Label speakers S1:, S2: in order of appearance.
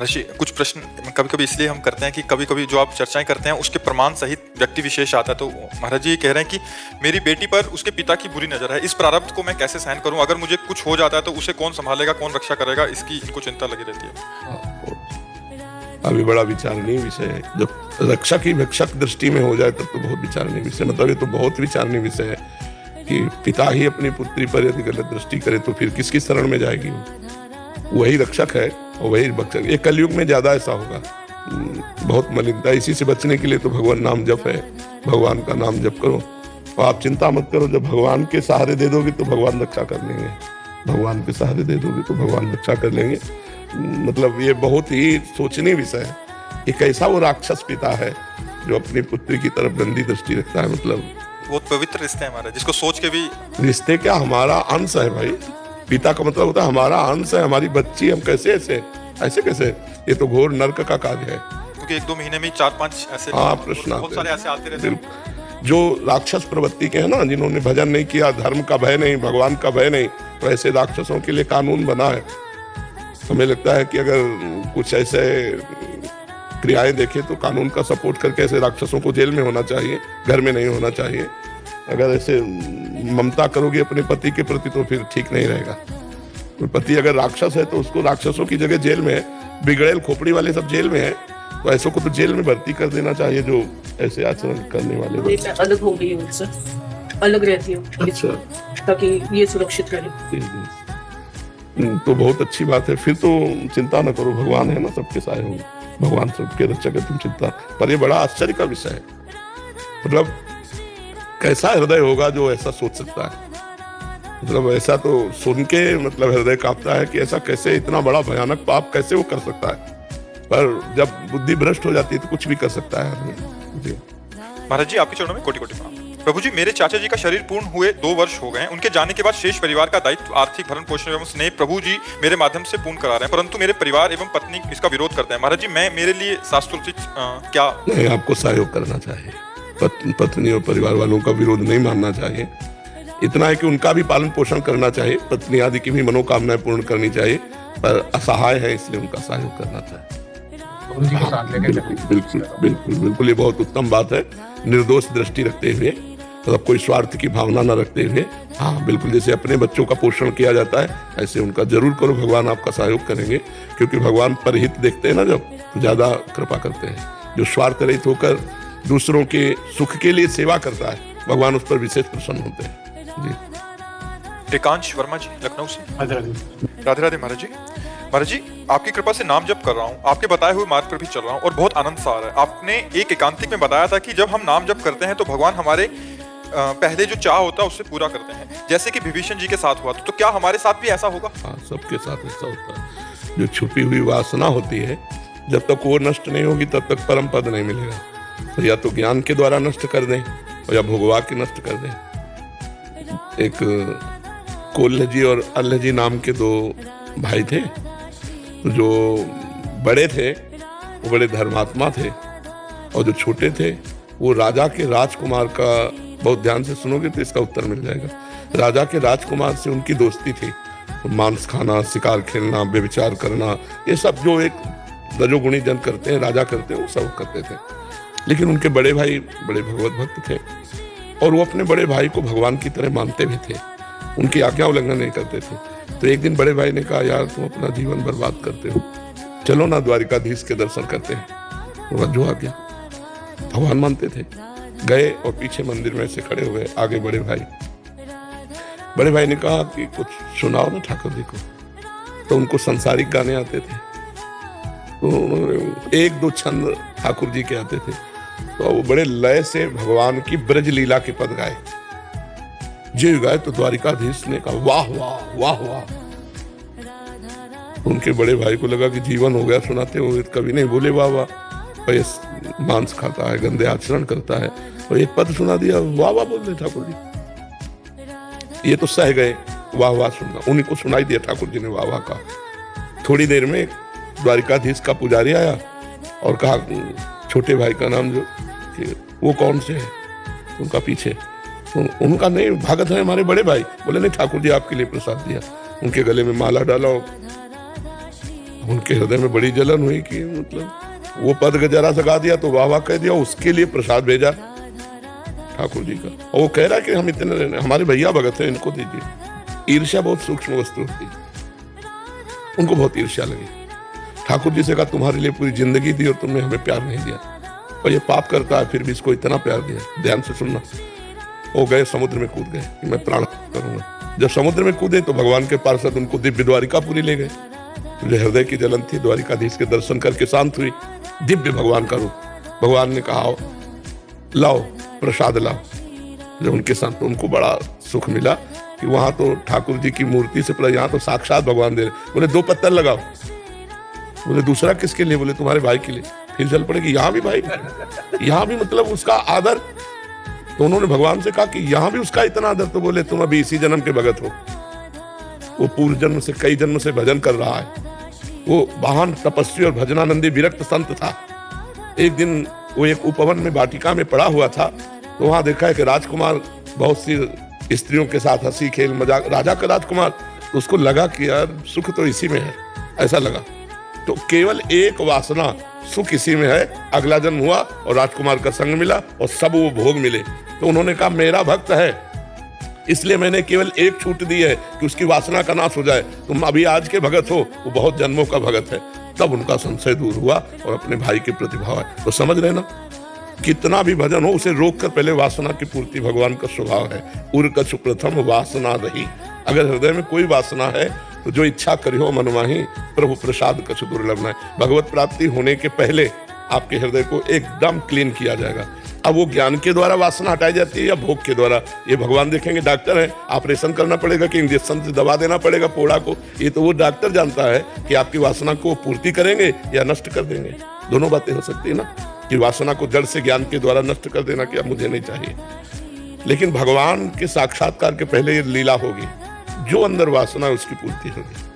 S1: ऋषि, कुछ प्रश्न कभी कभी इसलिए हम करते हैं कि कभी कभी जो आप चर्चाएं करते हैं उसके प्रमाण सहित व्यक्ति विशेष आता है। तो महाराज जी ये कह रहे हैं कि मेरी बेटी पर उसके पिता की बुरी नजर है, इस प्रारब्ध को मैं कैसे सहन करूं? अगर मुझे कुछ हो जाता है तो उसे कौन संभालेगा, कौन रक्षा करेगा? इसकी इनको चिंता लगी रहती है।
S2: अभी बड़ा विचारणीय विषय है। जब रक्षा की भक्षक दृष्टि में हो जाए तब तो बहुत विचारणीय विषय, मतलब ये तो बहुत विचारणीय विषय है कि पिता ही अपनी पुत्री पर यदि गलत दृष्टि करे तो फिर किसकी शरण में जाएगी? वही रक्षक है और वही भक्षक। ये कलयुग में ज्यादा ऐसा होगा, बहुत मलिनता। इसी से बचने के लिए तो भगवान नाम जप है, भगवान का नाम जप करो और आप चिंता मत करो। जब भगवान के सहारे दे दोगे तो भगवान रक्षा कर लेंगे, भगवान के सहारे दे दोगे तो भगवान रक्षा कर लेंगे। मतलब ये बहुत ही सोचनीय विषय है कि कैसा वो राक्षस पिता है जो अपनी पुत्री की तरफ गंदी दृष्टि रखता है। मतलब
S1: बहुत पवित्र रिश्ते हैं हमारे, जिसको सोच के भी
S2: रिश्ते क्या, हमारा अंश है भाई। पिता का मतलब होता है हमारा अंश है, हमारी बच्ची। हम कैसे ऐसे कैसे? ये तो घोर नर्क का कार्य है।
S1: क्योंकि 1-2 महीने में 4-5 ऐसे
S2: प्रश्न
S1: बहुत सारे ऐसे आते रहते हैं
S2: जो राक्षस प्रवृत्ति के हैं ना, जिन्होंने भजन नहीं किया, धर्म का भय नहीं, भगवान का भय नहीं, तो ऐसे राक्षसों के लिए कानून बना है। हमें लगता है कि अगर कुछ ऐसे क्रियाएं देखें तो कानून का सपोर्ट करके ऐसे राक्षसों को जेल में होना चाहिए, घर में नहीं होना चाहिए। अगर ऐसे ममता करोगे अपने पति के प्रति तो फिर ठीक नहीं रहेगा। तो पति अगर राक्षस है तो उसको राक्षसों की जगह जेल में है, बिगड़ेल खोपड़ी वाले सब जेल में है, तो ऐसों को तो जेल में भर्ती कर देना चाहिए जो ऐसे आचरण करने वाले।
S3: अलग हो गई उनसे, अलग रहती हूँ। अच्छा, ताकि ये सुरक्षित रहे।
S2: तो बहुत अच्छी बात है। फिर तो चिंता न करो, भगवान है ना, सबके साए होंगे, भगवान सबके रक्षक है, तुम चिंता। पर ये बड़ा आश्चर्य का विषय है। मतलब कैसा हृदय होगा जो ऐसा सोच सकता है? मतलब ऐसा तो सुन के मतलब हृदय कांपता है कि ऐसा कैसे, इतना बड़ा भयानक पाप कैसे वो कर सकता है? पर जब बुद्धि भ्रष्ट हो जाती है तो कुछ भी कर सकता है। जी
S1: महाराज जी, आपके चरणों में कोटि कोटि प्रणाम। प्रभु जी, मेरे चाचा जी का शरीर पूर्ण हुए 2 वर्ष हो गए हैं। उनके जाने के बाद शेष परिवार का दायित्व, आर्थिक भरण पोषण एवं स्नेह प्रभु जी मेरे माध्यम से पूर्ण करा रहे हैं, परंतु मेरे परिवार एवं पत्नी इसका विरोध करते हैं। महाराज जी, मैं मेरे लिए शास्त्रोचित क्या?
S2: नहीं, आपको सहयोग करना चाहिए। पत्नी और परिवार वालों का विरोध नहीं मानना चाहिए। इतना है कि उनका भी पालन पोषण करना चाहिए, पत्नी आदि की भी मनोकामनाएं पूर्ण करनी चाहिए, पर असहाय है इसलिए उनका सहयोग करना चाहिए। बिल्कुल बिल्कुल बिल्कुल, ये बहुत उत्तम बात है। निर्दोष दृष्टि रखते हुए, मतलब कोई स्वार्थ की भावना न रखते हुए, हाँ बिल्कुल, जैसे अपने बच्चों का पोषण किया जाता है ऐसे उनका जरूर करो। भगवान आपका सहयोग करेंगे, क्योंकि भगवान परहित देखते हैं ना, जब ज्यादा कृपा करते हैं। जो स्वार्थ रहित होकर दूसरों के सुख के लिए सेवा करता है, भगवान उस पर विशेष प्रसन्न होते हैं। जी
S1: एकांश वर्मा जी, लखनऊ से। राधे राधे महाराज जी। महाराज जी, आपकी कृपा से नाम जप कर रहा हूँ, आपके बताए हुए मार्ग पर भी चल रहा हूँ और बहुत आनंद सा आ रहा है। आपने एक एकांतिक में बताया था कि जब हम नाम जप करते हैं तो भगवान हमारे पहले जो चाह होता है उससे पूरा करते हैं, जैसे कि विभीषण जी के साथ हुआ। तो क्या हमारे साथ भी ऐसा होगा?
S2: हाँ, सबके साथ ऐसा होता है। जो छुपी हुई वासना होती है, जब तक वो नष्ट नहीं होगी तब तक परम पद नहीं मिलेगा। तो या तो ज्ञान के द्वारा नष्ट कर दें और या भोगवा के नष्ट कर दें। एक कोल्ह जी और अल्ह जी नाम के 2 भाई थे। जो बड़े थे वो बड़े धर्मात्मा थे और जो छोटे थे वो राजा के राजकुमार का, बहुत ध्यान से सुनोगे तो इसका उत्तर मिल जाएगा। राजा के राजकुमार से उनकी दोस्ती थी। मांस खाना, शिकार खेलना, व्यभिचार करना, ये सब जो एक रजोगुणी जन करते हैं, राजा करते हैं, वो सब करते थे। लेकिन उनके बड़े भाई बड़े भगवत भक्त थे और वो अपने बड़े भाई को भगवान की तरह मानते भी थे, उनकी आज्ञा उल्लंघन नहीं करते थे। तो एक दिन बड़े भाई ने कहा, यार तुम अपना जीवन बर्बाद करते हो, चलो ना द्वारिकाधीश के दर्शन करते हैं। वो जो आ गया, भगवान मानते थे, गए और पीछे मंदिर में से खड़े हुए। आगे बड़े भाई ने कहा कि कुछ सुनाओ ना ठाकुर जी को। तो उनको सांसारिक गाने आते थे, तो 1-2 छंद ठाकुर जी के आते थे। तो वो बड़े लय से भगवान की ब्रज लीला के पद गाए। जो गाए तो द्वारिकाधीश ने कहा, वाह वाह वाह वाह। उनके बड़े भाई को लगा कि जीवन हो गया सुनाते हुए, कभी नहीं बोले वाह वाह। मांस खाता है, गंदे आचरण करता है, और एक पद सुना दिया, वाह वाह बोल रहे ठाकुर जी। ये तो सह गए, वाह वाह सुनना। उन्हीं को सुनाई दिया ठाकुर जी ने वाह वाह का। थोड़ी देर में द्वारिकाधीश का पुजारी आया और कहा, छोटे भाई का नाम जो, वो कौन से है? उनका पीछे, उनका नहीं, भगत है हमारे बड़े भाई। बोले नहीं, ठाकुर जी आपके लिए प्रसाद दिया। उनके गले में माला डाला, उनके हृदय में बड़ी जलन हुई कि मतलब वो पद जरा सा गा दिया तो वाह वाह कह दिया, उसके लिए प्रसाद भेजा ठाकुर जी का। और वो कह रहा कि हम इतने, हमारे भैया भगत हैं, इनको दीजिए। ईर्ष्या बहुत सूक्ष्म वस्तु होती है, उनको बहुत ईर्ष्या लगी। ठाकुर जी से कहा तुम्हारे लिए पूरी जिंदगी दी और तुमने हमें प्यार नहीं दिया, और ये पाप करता है फिर भी इसको इतना प्यार दिया। ध्यान से सुनना। वो गए समुद्र में कूद गए कि मैं प्राण करूंगा। जब समुद्र में कूदे तो भगवान के पार्षद उनको दिव्य द्वारिकापुरी ले गए। मुझे हृदय की जलन थी, द्वारिकाधीश के दर्शन करके शांत हुई। दिव्य भगवान का रूप। भगवान ने कहा लाओ प्रसाद लाओ। जब उनके साथ तो उनको बड़ा सुख मिला कि वहां तो ठाकुर जी की मूर्ति से पहले, यहाँ तो साक्षात भगवान दे रहे। बोले 2 पत्थर लगाओ। बोले दूसरा किसके लिए? बोले तुम्हारे भाई के लिए। फिर चल पड़े कि यहाँ भी भाई, यहाँ भी मतलब उसका आदर। तो उन्होंने भगवान से कहा कि यहाँ भी उसका इतना आदर। तो बोले तुम अभी इसी जन्म के भगत हो, वो पूर्व जन्म से, कई जन्म से भजन कर रहा है। वो महान तपस्वी और भजनानंदी विरक्त संत था। एक दिन वो एक उपवन में वाटिका में पड़ा हुआ था, तो वहां देखा है कि राजकुमार बहुत सी स्त्रियों के साथ हंसी खेल मजाक, राजा का राजकुमार। तो उसको लगा कि यार सुख तो इसी में है, ऐसा लगा। तो केवल एक वासना, सुख इसी में है। अगला जन्म हुआ और राजकुमार का संग मिला और सब वो भोग मिले। तो उन्होंने कहा मेरा भक्त है, इसलिए मैंने केवल एक छूट दी है कि उसकी वासना का नाश हो जाए। तुम अभी आज के भगत हो, वो बहुत जन्मों का भगत है। तब उनका संशय दूर हुआ और अपने भाई के प्रति भाव है। तो समझ रहे ना, कितना भी भजन हो उसे रोक कर पहले वासना की पूर्ति भगवान का स्वभाव है। उर कछु प्रथम वासना रही। अगर हृदय में कोई वासना है तो जो इच्छा करियो मन माही, प्रभु प्रसाद कछु दुर्लभ न। भगवत प्राप्ति होने के पहले आपके हृदय को एकदम क्लीन किया जाएगा। अब वो ज्ञान के द्वारा वासना हटाई जाती है या भोग के द्वारा, ये भगवान देखेंगे। डॉक्टर है, ऑपरेशन करना पड़ेगा कि इंजेक्शन से दबा देना पड़ेगा फोड़ा को, ये तो वो डॉक्टर जानता है कि आपकी वासना को पूर्ति करेंगे या नष्ट कर देंगे। दोनों बातें हो सकती है ना, कि वासना को जड़ से ज्ञान के द्वारा नष्ट कर देना कि अब मुझे नहीं चाहिए। लेकिन भगवान के साक्षात्कार के पहले ये लीला होगी, जो अंदर वासना है उसकी पूर्ति होगी।